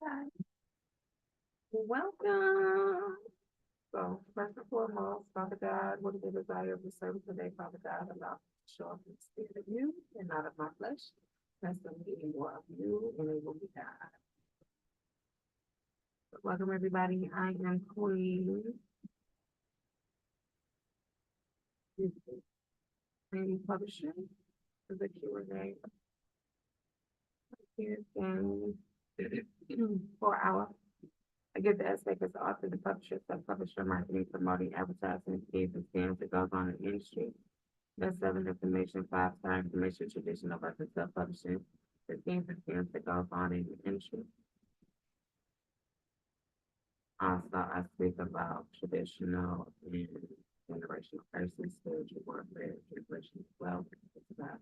Hi. Welcome. So, first and foremost, Father God, what is the desire of the service today, Father God? Allow me to show up in the spirit of you and not of my flesh. That's the meeting more of you, and it will be God. Welcome, everybody. I am Queen. I'm publisher for the Q&A here in 4 hours. I get the aspect as the author, the publisher, sub-publisher, marketing, promoting, advertising, gigs, and scams that goes on in the industry. Best-selling information, five-star information, traditional versus self-publishing, the things and scams that goes on in the industry. Also, I speak about traditional and generational curses, spiritual warfare, generational wealth. It's about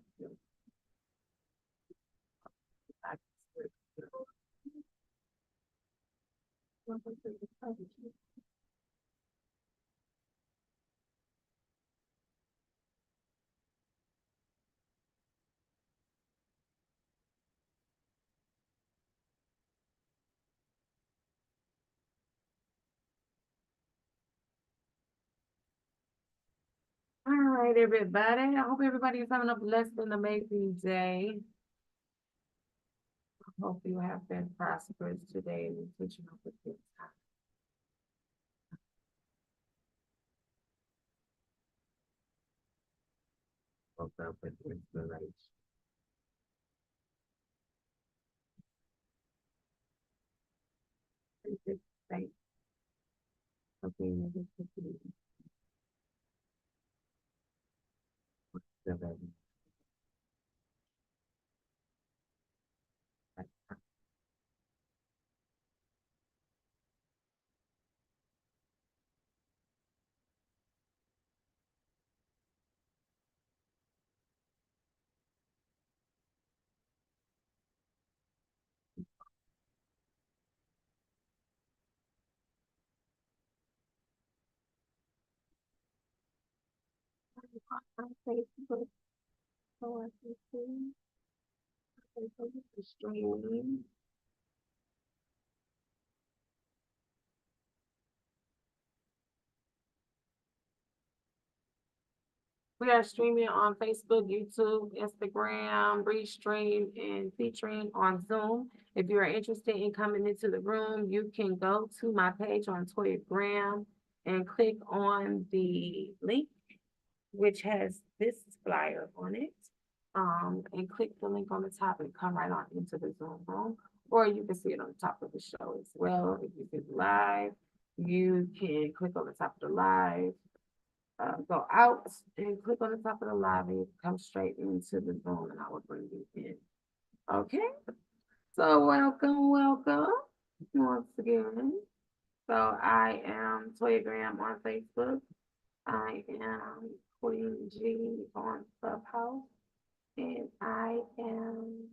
all right, everybody. I hope everybody is having a blessed and amazing day. I hope you have been prosperous today and intentional with this time. Woke up with inspiration. Thank you for being able to do the on Facebook, so I can see the streaming. We are streaming on Facebook, YouTube, Instagram, Restream, and featuring on Zoom. If you are interested in coming into the room, you can go to my page on Toyagram and click on the link, which has this flyer on it. And click the link on the top and come right on into the Zoom room. Or you can see it on the top of the show as well. If you see it live, you can click on the top of the live, go out and click on the top of the live and come straight into the Zoom and I will bring you in. Okay. So welcome once again. So I am Toya Graham on Facebook. I am Queen G on Clubhouse. And I am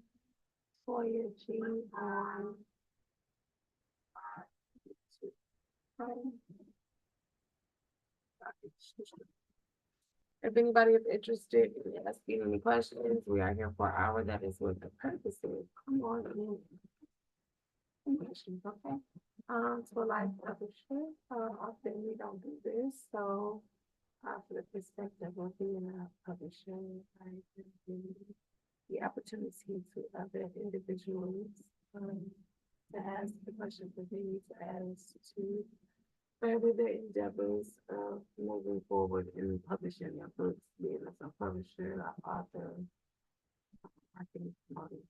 Toya G on if anybody is interested in asking any questions, we are here for an hour. That is what the purpose is. Come on in. Any questions, okay? So like publisher, often we don't do this. So for the perspective of being a publisher, I give the opportunity to other individuals to ask the questions that they need to ask to further their endeavors of moving forward in publishing their books, being as a publisher, an author, marketing, promoting,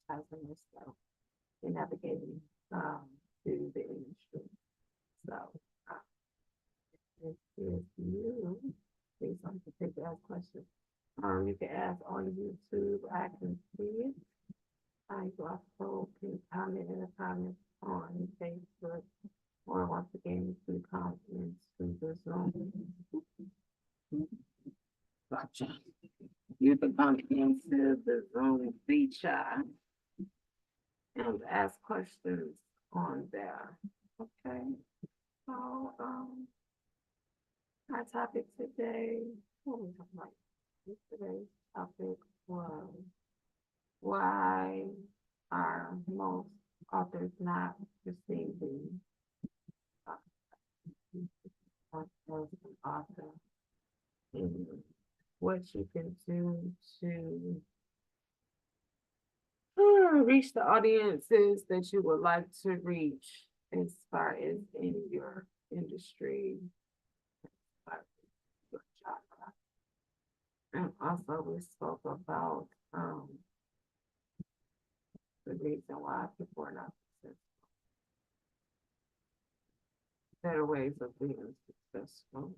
advertising yourself, and navigating through the industry. So, if you, please don't take to ask questions. You can ask on YouTube. I can see it. I also can comment in the comments on Facebook, or once again, you can come into the Zoom. Gotcha. You can come into the Zoom feature and ask questions on there. Okay. So, our topic today, what was it like? Today's topic was why are most authors not receiving as an author, and what you can do to reach the audiences that you would like to reach as far as in your industry, your genre. And also we spoke about the reason why people are not successful. Better ways of being successful.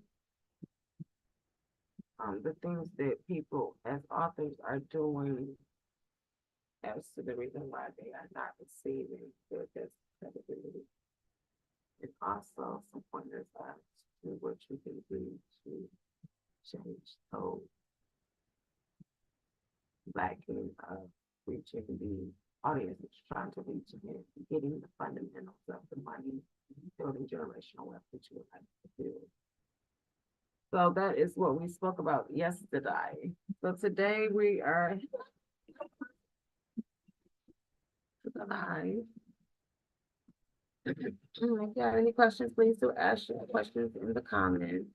The things that people as authors are doing as to the reason why they are not receiving their best credibility. And also some pointers as to what you can do to change those lacking of reaching the audience that you're trying to reach and getting the fundamentals of the money, building generational wealth that you would like to build. So that is what we spoke about yesterday. So today we are live. If you have any questions, please do ask your questions in the comments.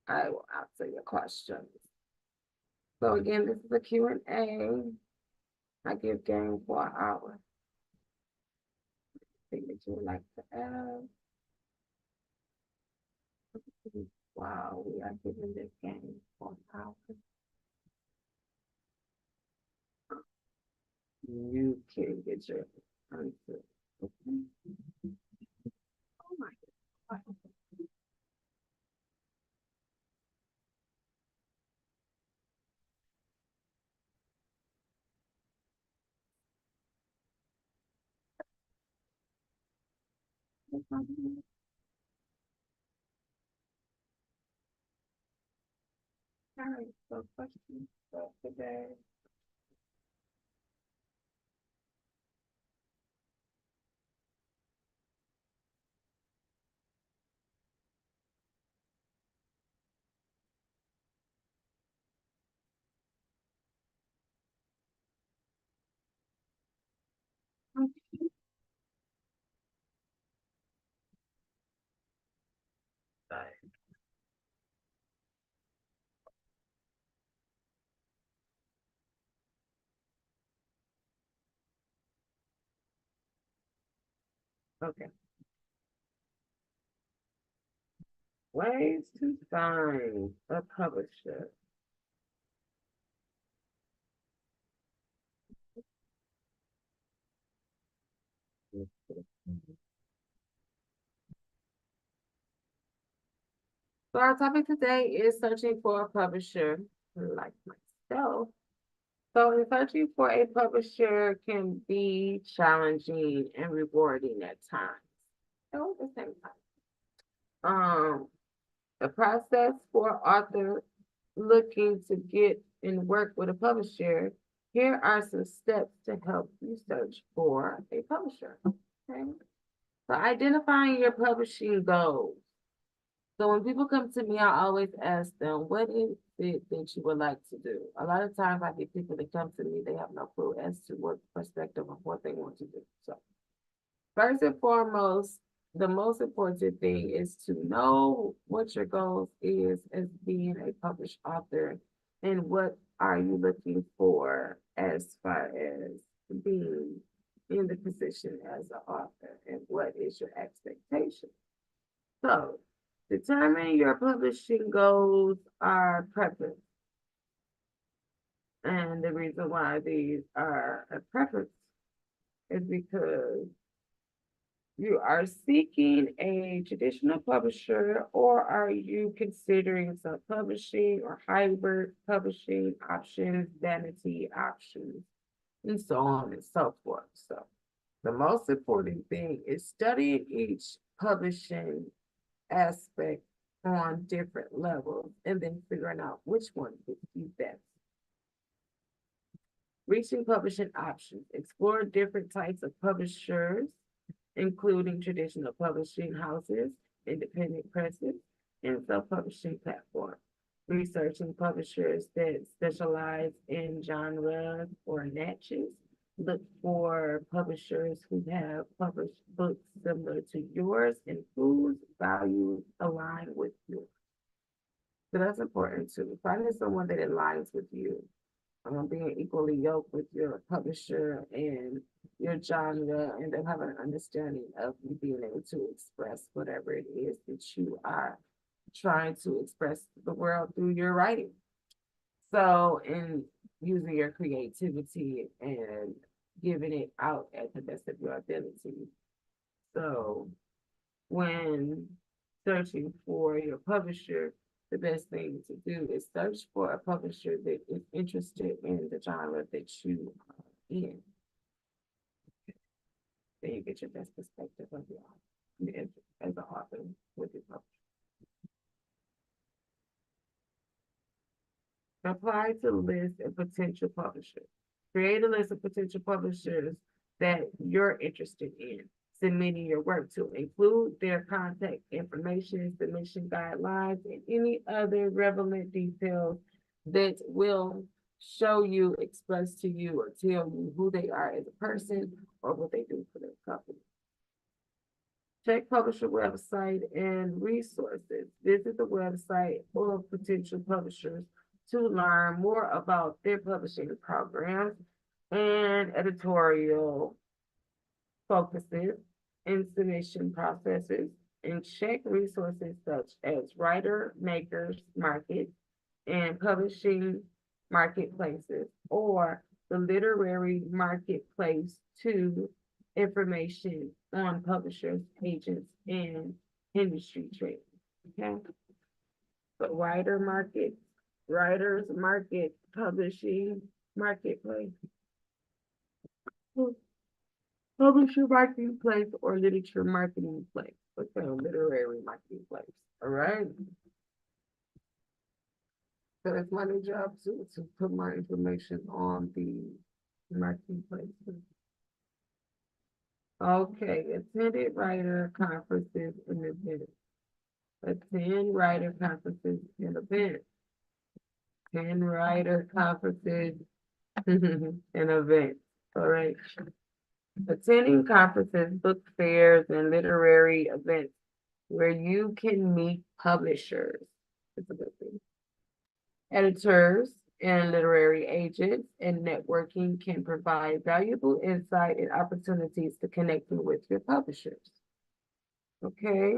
I will answer your questions. So again, this is a Q&A. I give game for an hour. Anything that you would like to add? Wow, we are giving this game for an hour. You can get your answer. Okay. Oh my God. All right, so questions for today. Okay. Ways to find a publisher. So our topic today is searching for a publisher like myself. So in searching for a publisher can be challenging and rewarding at times. So at the same time. The process for author looking to get and work with a publisher. Here are some steps to help you search for a publisher. Okay. So identifying your publishing goals. So when people come to me, I always ask them, what is it that you would like to do? A lot of times I get people that come to me, they have no clue as to what perspective of what they want to do. So first and foremost, the most important thing is to know what your goals is as being a published author and what are you looking for as far as being in the position as an author and what is your expectation. So determine your publishing goals are preference. And the reason why these are a preference is because you are seeking a traditional publisher, or are you considering self-publishing or hybrid publishing options, vanity options, and so on and so forth? So the most important thing is studying each publishing aspect on different levels and then figuring out which one fits you best. Reaching publishing options. Explore different types of publishers, including traditional publishing houses, independent presses, and self-publishing platforms. Researching publishers that specialize in genres or niches Look for publishers who have published books similar to yours and whose values align with yours. So that's important too. Finding someone that aligns with you, being equally yoked with your publisher and your genre, and then have an understanding of you being able to express whatever it is that you are trying to express to the world through your writing. So, in using your creativity and giving it out at the best of your ability. So, when searching for your publisher, the best thing to do is search for a publisher that is interested in the genre that you are in. Then you get your best perspective of the author, as an author with your publisher. Apply to list of potential publishers. Create a list of potential publishers that you're interested in submitting your work to. Include their contact information, submission guidelines, and any other relevant details that will show you, express to you, or tell you who they are as a person or what they do for their company. Check publisher website and resources. Visit the website of potential publishers to learn more about their publishing programs and editorial focuses and submission processes, and check resources such as Writer Makers Market and Publishing Marketplaces or the Literary Marketplace to information on publishers, agents, and industry trade. Okay. So Writers Market, Publishing Marketplace. Publisher Marketplace or Literature Marketing Place. Okay, Literary Marketplace. All right. So it's my new job to put my information on the marketplace. Okay, attended writer conferences and events. Attend writer conferences and events. Attend writer conferences and events. All right. Attending conferences, book fairs, and literary events where you can meet publishers. It's a good thing. Editors and literary agents and networking can provide valuable insight and opportunities to connecting with your publishers. Okay.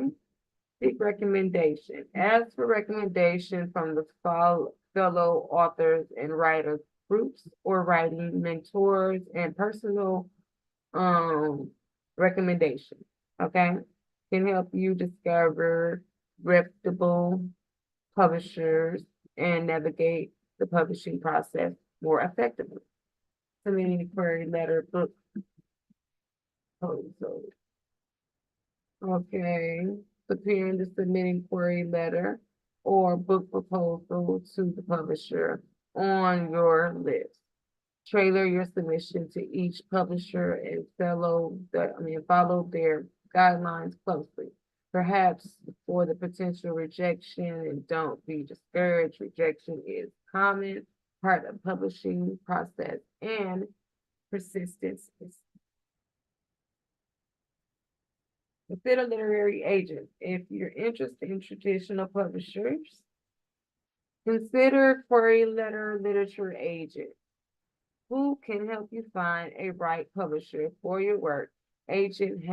Seek recommendation. Ask for recommendation from the fellow authors and writers groups or writing mentors and personal recommendation. Okay. Can help you discover reputable publishers and navigate the publishing process more effectively. Submitting query letter book proposal. Okay, preparing the submitting query letter or book proposal to the publisher on your list. Trailer your submission to each publisher and follow their guidelines closely. Perhaps for the potential rejection, and don't be discouraged. Rejection is common part of publishing process, and persistence is. Consider literary agents. If you're interested in traditional publishers, consider query letter literature agent who can help you find a right publisher for your work. Agents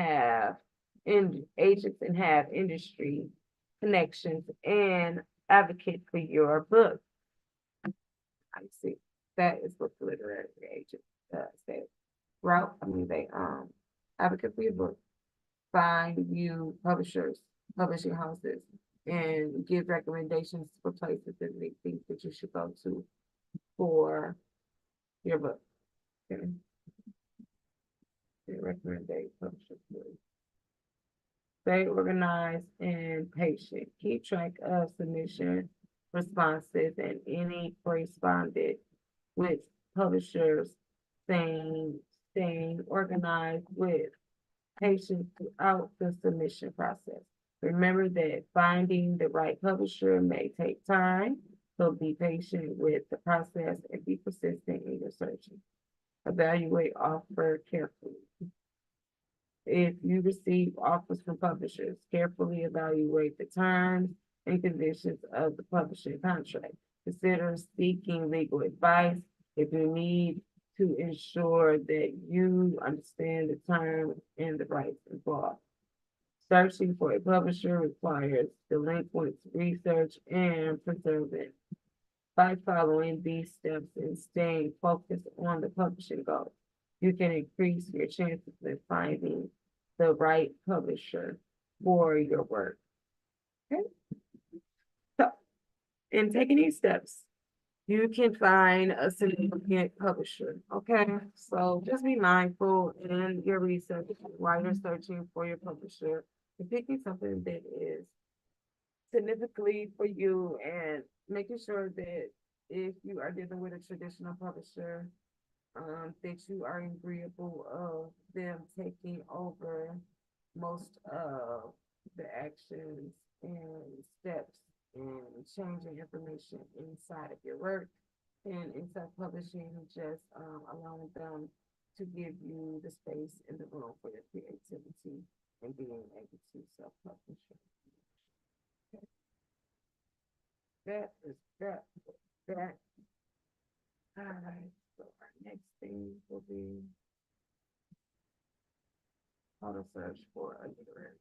and have industry connections and advocate for your book. I see. That is what the literary agent says. They advocate for your book, find you publishers, publishing houses, and give recommendations for places that they think that you should go to for your book. Okay. Recommendation publishers. Stay organized and patient. Keep track of submission responses and any correspondence with publishers, staying organized with patience throughout the submission process. Remember that finding the right publisher may take time, so be patient with the process and be persistent in your searching. Evaluate offer carefully. If you receive offers from publishers, carefully evaluate the terms and conditions of the publishing contract. Consider seeking legal advice if you need to ensure that you understand the terms and the rights involved. Searching for a publisher requires delinquent research and preserving. By following these steps and staying focused on the publishing goal, you can increase your chances of finding the right publisher for your work. Okay. So, in taking these steps, you can find a significant publisher. Okay, so just be mindful in your research while you're searching for your publisher and picking something that is significantly for you and making sure that if you are dealing with a traditional publisher, that you are agreeable of them taking over most of the actions and steps and changing information inside of your work and in self-publishing, just allowing them to give you the space and the room for your creativity and being able to self-publish. That is that. All right, so our next thing will be how to search for a literary.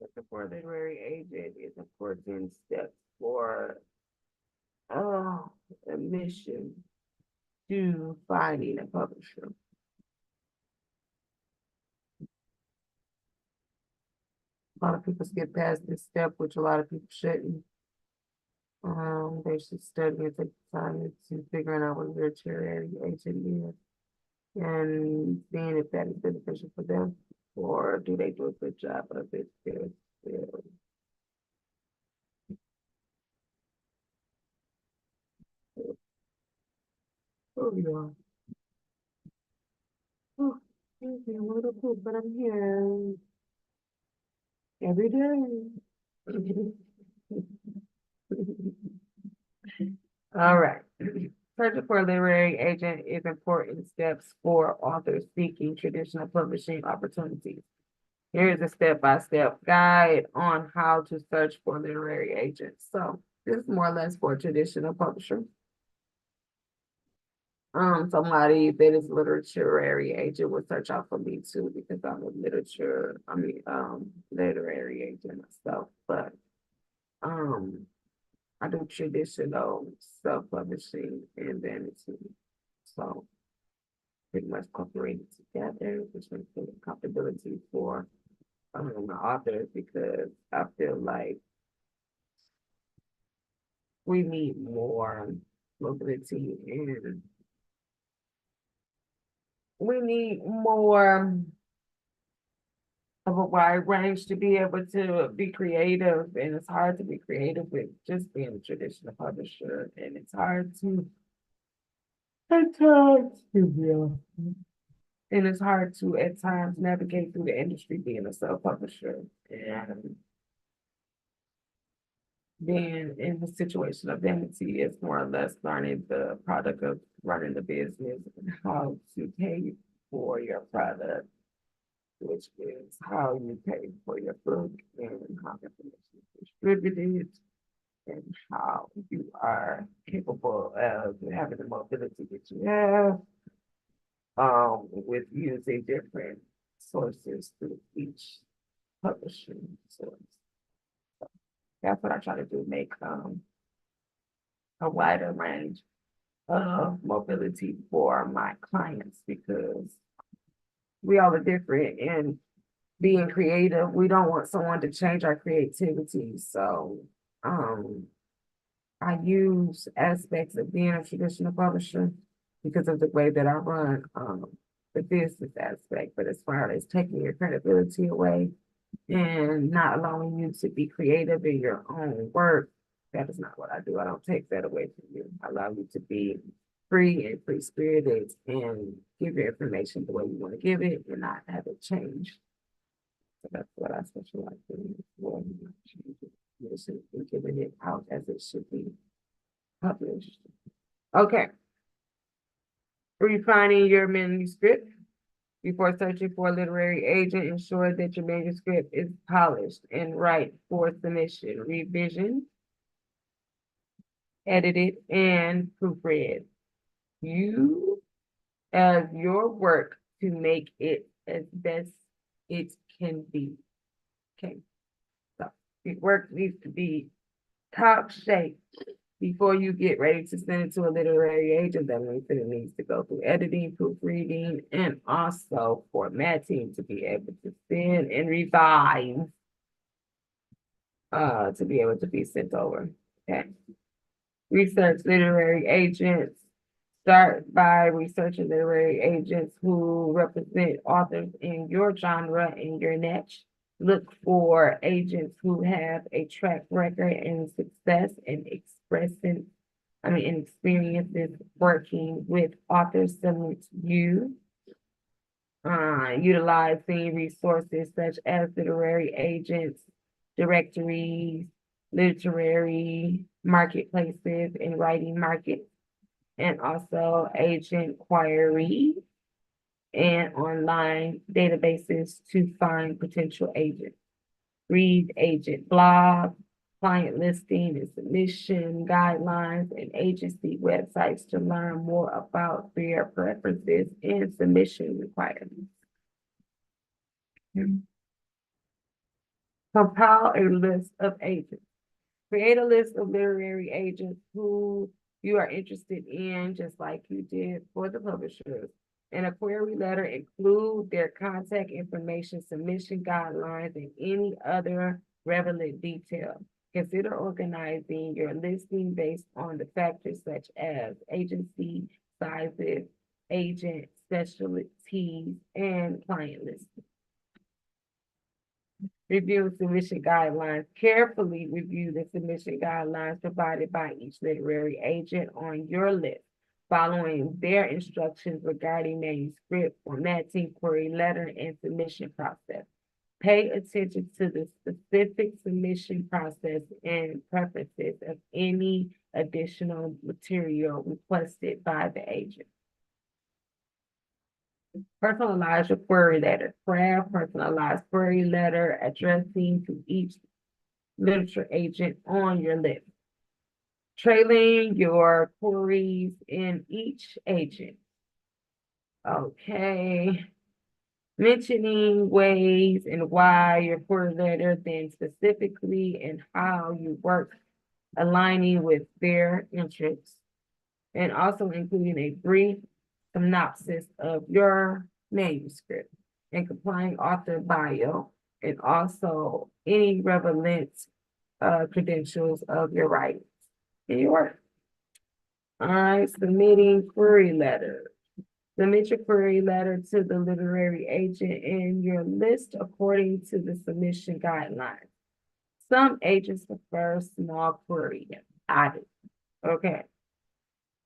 Looking for a literary agent is important step for admission to finding a publisher. A lot of people skip past this step, which a lot of people shouldn't. They should study and take the time into figuring out what a literary agent is and seeing if that is beneficial for them, or do they do a good job of it still. Oh, yeah. Oh, excuse me, I'm a little poop, but I'm here every day. All right. Searching for a literary agent is important steps for authors seeking traditional publishing opportunities. Here is a step-by-step guide on how to search for literary agents. So this is more or less for a traditional publisher. Somebody that is literary agent would search out for me too, because I'm a literary agent myself, but I do traditional self-publishing and vanity. So pretty much incorporated together, which makes it comfortability for the authors, because I feel like we need more mobility and we need more of a wide range to be able to be creative, and it's hard to be creative with just being a traditional publisher, and it's hard to at times, and it's hard to at times navigate through the industry being a self-publisher and being in the situation of vanity is more or less learning the product of running the business and how to pay for your product, which is how you pay for your book and how information is distributed and how you are capable of having the mobility that you have with using different sources through each publishing source. So that's what I try to do, make a wider range of mobility for my clients, because we all are different and being creative, we don't want someone to change our creativity. So I use aspects of being a traditional publisher because of the way that I run the business aspect. But as far as taking your credibility away and not allowing you to be creative in your own work. That is not what I do. I don't take that away from you. I allow you to be free and free spirited and give your information the way you want to give it and not have it change. So that's what I specialize in. Well, it should be giving it out as it should be published. Okay. Refining your manuscript. Before searching for a literary agent, ensure that your manuscript is polished and right for submission, revision, edited, and proofread. You have your work to make it as best it can be. Okay, so your work needs to be top shape before you get ready to send it to a literary agent. That means that it needs to go through editing, proofreading, and also formatting to be able to send and revise to be able to be sent over. Okay. Research literary agents. Start by researching literary agents who represent authors in your genre and your niche. Look for agents who have a track record and success in and experiences working with authors similar to you. Utilizing resources such as literary agents, directories, literary marketplaces, and writing markets, and also agent query and online databases to find potential agents. Read agent blogs, client listing and submission guidelines, and agency websites to learn more about their preferences and submission requirements. Compile a list of agents. Create a list of literary agents who you are interested in, just like you did for the publishers. In a query letter, include their contact information, submission guidelines, and any other relevant detail. Consider organizing your listing based on the factors such as agency sizes, agent specialties, and client listing. Review submission guidelines. Carefully review the submission guidelines provided by each literary agent on your list, following their instructions regarding manuscript, formatting, query letter, and submission process. Pay attention to the specific submission process and preferences of any additional material requested by the agent. Personalize your query letter. Craft personalized query letter addressing to each literature agent on your list. Trailing your queries in each agent. Okay. Mentioning ways and why your query letter, then specifically and how you work aligning with their interests, and also including a brief synopsis of your manuscript and complying author bio, and also any relevant credentials of your writings in your work. All right, submitting query letter. Submit your query letter to the literary agent in your list according to the submission guidelines. Some agents prefer small query. I do. Okay.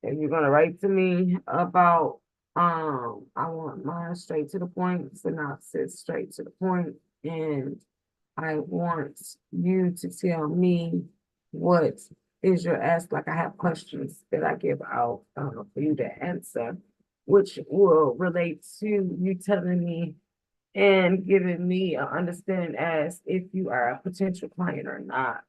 If you're gonna write to me about, I want mine straight to the point, synopsis straight to the point, and I want you to tell me what is your ask. Like I have questions that I give out for you to answer, which will relate to you telling me and giving me an understanding as if you are a potential client or not.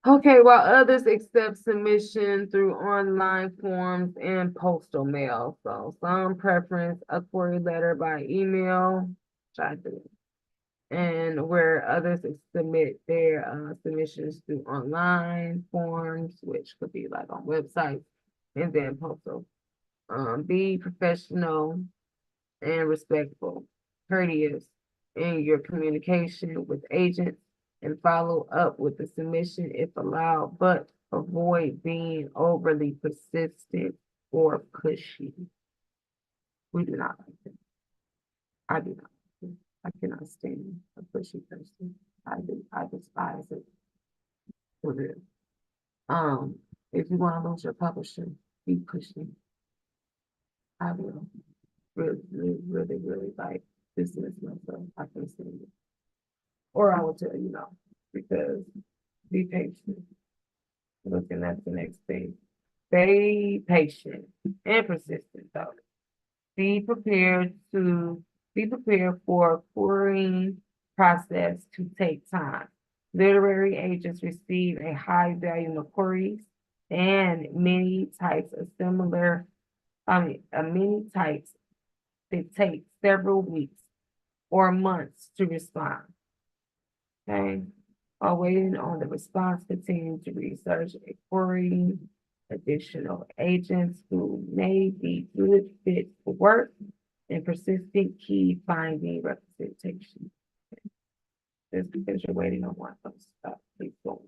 Okay, while others accept submission through online forms and postal mail. So some preference a query letter by email, which I do. And where others submit their submissions through online forms, which could be like on websites, and then postal. Be professional and respectful, courteous in your communication with agents, and follow up with the submission if allowed, but avoid being overly persistent or pushy. We do not like that. I do not. I cannot stand a pushy person. I despise it for real. If you want to lose your publisher, be pushing. I will really like dismiss myself. I can stand it. Or I will tell you no, because be patient. Looking at the next thing. Stay patient and persistent though. Be prepared for querying process to take time. Literary agents receive a high volume of queries and many types of many types that take several weeks or months to respond. Okay. While waiting on the response, continue to research a query, additional agents who may be good fit for work, and persistent key finding representation. Just because you're waiting on one of stuff, please don't.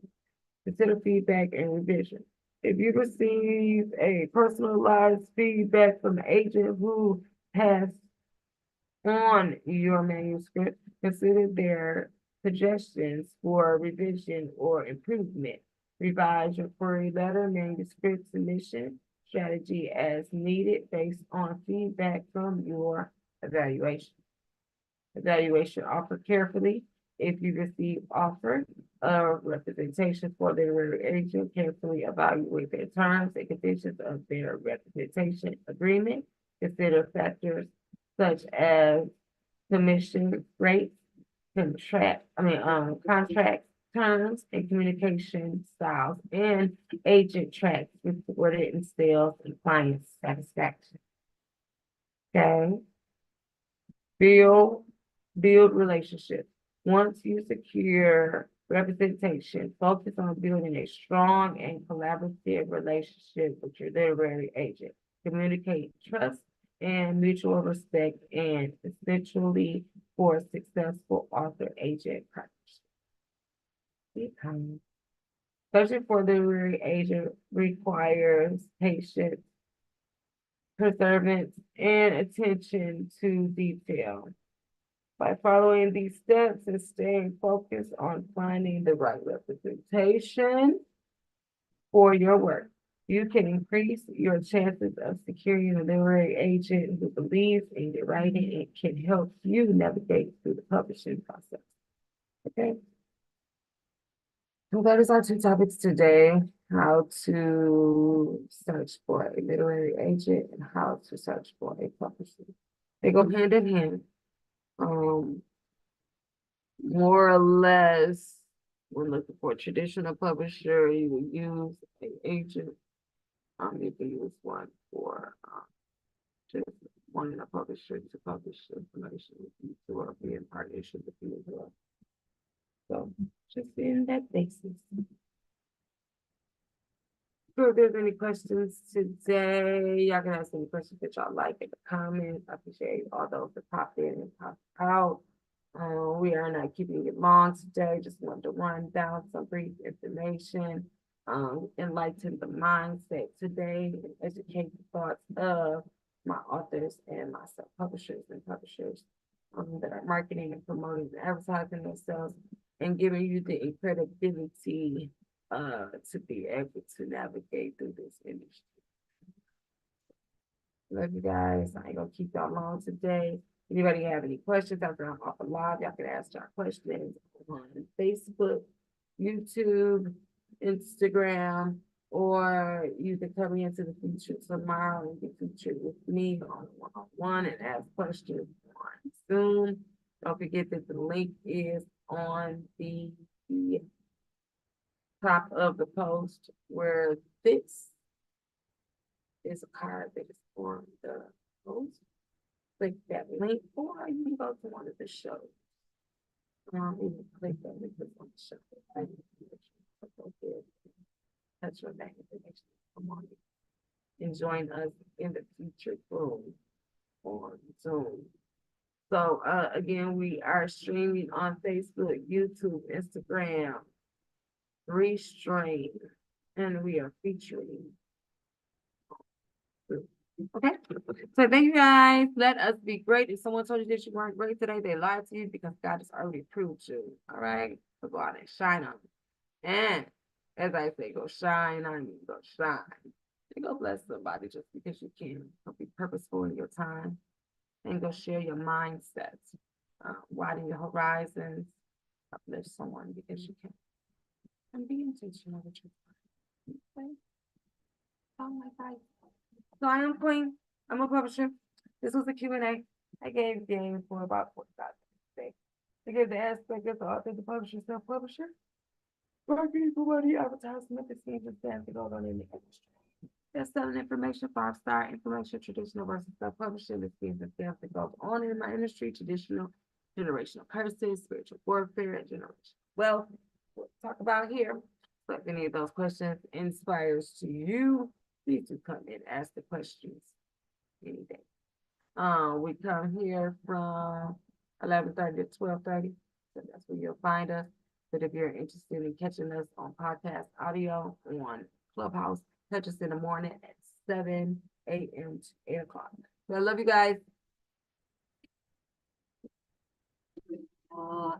Consider feedback and revision. If you receive a personalized feedback from the agent who has on your manuscript, consider their suggestions for revision or improvement. Revise your query letter, manuscript submission strategy as needed based on feedback from your evaluation. Evaluation offer carefully. If you receive offer of representation for the literary agent, carefully evaluate their terms and conditions of their representation agreement. Consider factors such as commission rates, contract terms and communication styles, and agent tracks reported in sales and client satisfaction. Okay. Build relationships. Once you secure representation, focus on building a strong and collaborative relationship with your literary agent. Communicate trust and mutual respect, and essentially for a successful author-agent partnership. Searching for the literary agent requires patience, perseverance, and attention to detail. By following these steps and staying focused on finding the right representation for your work, you can increase your chances of securing a literary agent who believes in your writing and can help you navigate through the publishing process. Okay. Well, that is our two topics today: how to search for a literary agent and how to search for a publisher. They go hand in hand. More or less, when looking for a traditional publisher, you will use an agent. You can use one for just wanting a publisher to publish information with you or be in partnership with you as well. So just in that basis. So if there's any questions today, y'all can ask any questions that y'all like in the comments. I appreciate all those that popped in and popped out. We are not keeping it long today. Just wanted to run down some brief information, enlighten the mindset today, and educate the thoughts of my authors and my self-publishers and publishers that are marketing and promoting and advertising themselves and giving you the credibility to be able to navigate through this industry. Love you guys. I ain't gonna keep y'all long today. Anybody have any questions after I'm off the live, y'all can ask y'all questions on Facebook, YouTube, Instagram, or you can come into the feature tomorrow and get featured with me on one-on-one and ask questions on Zoom. Don't forget that the link is on the top of the post where this is a card that is on the post. Click that link, or you can go to one of the shows. You can click that link on the show. Touch your back information. Come on and join us in the featured room on Zoom. So again, we are streaming on Facebook, YouTube, Instagram, Restream, and we are featuring Okay, so thank you guys. Let us be great. If someone told you that you weren't great today, they lied to you because God has already proved you. All right, so go out and shine on me. And as I say, go shine on me. Go shine. And go bless somebody just because you can. Go be purposeful in your time and go share your mindsets. Widen your horizons. Uplift someone because you can. And be intentional with your time. Okay? Oh my God. So I am Queen. I'm a publisher. This was a Q&A. I gave game for about 45 minutes. To give the aspect of the author, the publisher, self-publisher, marketing for money, advertisement, the schemes and stamps that go on in the industry. Best-selling information, five-star information, traditional versus self-publishing, the schemes and stamps that goes on in my industry, traditional, generational curses, spiritual warfare, and generational wealth. We'll talk about here. So if any of those questions inspires to you, please do come and ask the questions any day. We come here from 11:30 to 12:30, so that's where you'll find us. But if you're interested in catching us on podcast audio on Clubhouse, catch us in the morning at 7 a.m. to 8 o'clock. So I love you guys. Tomorrow.